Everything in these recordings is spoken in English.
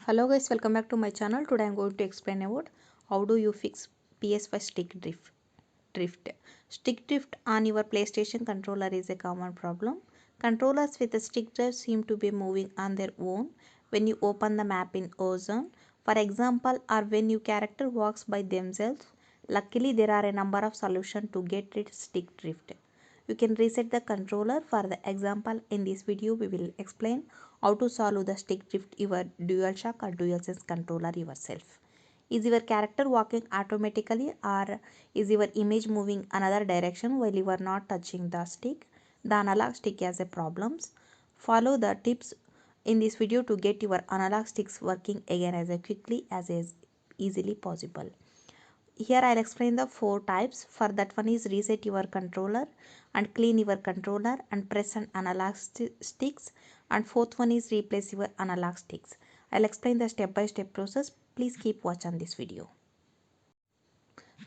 Hello guys, welcome back to my channel. Today I am going to explain about how do you fix PS5 drift. Stick drift on your PlayStation controller is a common problem. Controllers with a stick drift seem to be moving on their own when you open the map in Ozone, for example, or when your character walks by themselves. Luckily, there are a number of solutions to get rid of stick drift. You can reset the controller. For the example, in this video we will explain how to solve the stick drift your DualShock or DualSense controller yourself. Is your character walking automatically or is your image moving another direction while you are not touching the stick? The analog stick has a problems. Follow the tips in this video to get your analog sticks working again as quickly as is easily possible. Here I'll explain the 4 types. For that one is reset your controller and clean your controller and press an analog sticks, and fourth one is replace your analog sticks. I'll explain the step by step process. Please keep watching this video.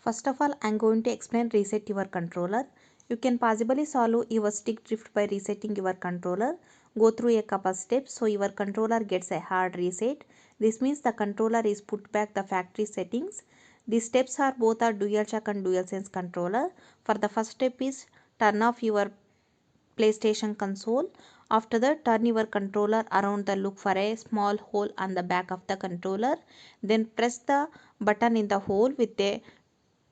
First of all, I'm going to explain reset your controller. You can possibly solve your stick drift by resetting your controller. Go through a couple steps so your controller gets a hard reset. This means the controller is put back the factory settings. These steps are both a DualShock and DualSense controller. For the first step is turn off your PlayStation console. After that, turn your controller around the look for a small hole on the back of the controller. Then press the button in the hole with a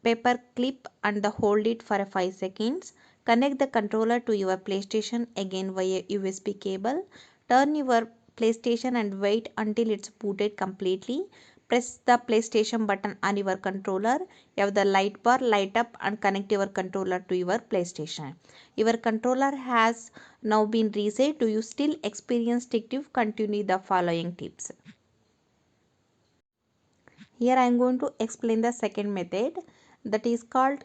paper clip and hold it for 5 seconds. Connect the controller to your PlayStation again via USB cable. Turn your PlayStation and wait until it's booted completely. Press the PlayStation button on your controller. Have the light bar light up and connect your controller to your PlayStation. Your controller has now been reset. Do you still experience stick drift? Continue the following tips. Here I am going to explain the second method, that is called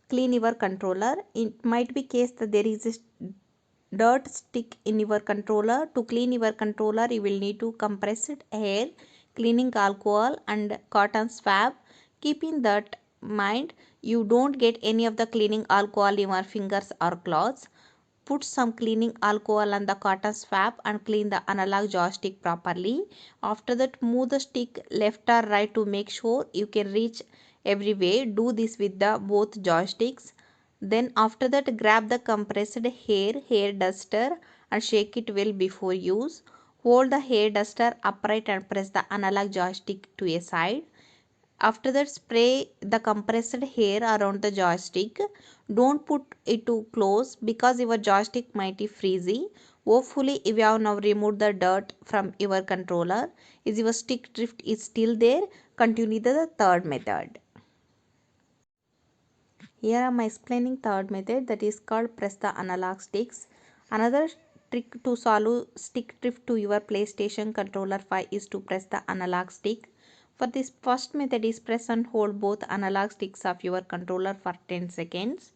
clean your controller. It might be case that there is a dirt stick in your controller. To clean your controller, you will need to compressed air, cleaning alcohol and cotton swab. Keep in that mind, you don't get any of the cleaning alcohol in your fingers or claws. Put some cleaning alcohol on the cotton swab and clean the analog joystick properly. After that, move the stick left or right to make sure you can reach everywhere. Do this with the both joysticks. Then after that, grab the compressed hair duster and shake it well before use. Hold the hair duster upright and press the analog joystick to a side. After that, spray the compressed hair around the joystick. Don't put it too close because your joystick might be freezy. Hopefully, if you have now removed the dirt from your controller, if your stick drift is still there, continue the third method. Here I am explaining third method, that is called press the analog sticks. Another trick to solve stick drift to your PlayStation controller 5 is to press the analog stick. For this first method is press and hold both analog sticks of your controller for 10 seconds.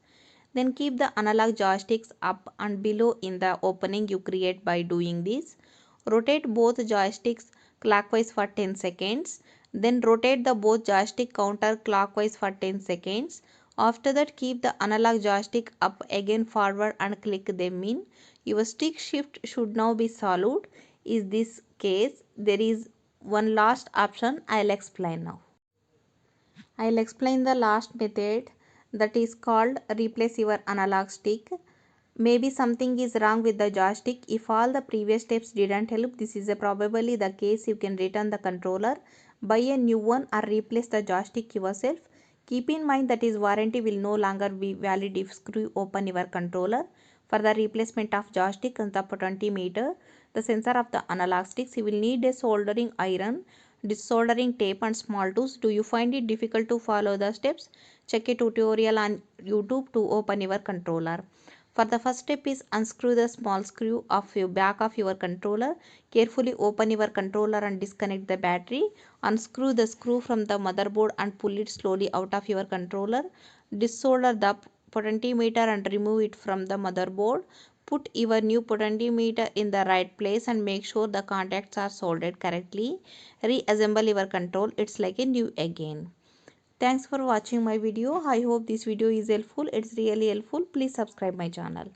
Then keep the analog joysticks up and below in the opening you create by doing this. Rotate both joysticks clockwise for 10 seconds. Then rotate the both joystick counterclockwise for 10 seconds. After that, keep the analog joystick up again forward and click them in. Your stick shift should now be solid. In this case, there is one last option I'll explain now. I'll explain the last method, that is called replace your analog stick. Maybe something is wrong with the joystick. If all the previous steps didn't help, this is probably the case. You can return the controller, buy a new one or replace the joystick yourself. Keep in mind that his warranty will no longer be valid if screw open your controller. For the replacement of joystick and the potentiometer, the sensor of the analog sticks, you will need a soldering iron, desoldering tape and small tools. Do you find it difficult to follow the steps? Check a tutorial on YouTube to open your controller. For the first step is unscrew the small screw of your back of your controller. Carefully open your controller and disconnect the battery. Unscrew the screw from the motherboard and pull it slowly out of your controller. Desolder the potentiometer and remove it from the motherboard. Put your new potentiometer in the right place and make sure the contacts are soldered correctly. Reassemble your control. It's like a new again. Thanks for watching my video. I hope this video is helpful. It's really helpful. Please subscribe my channel.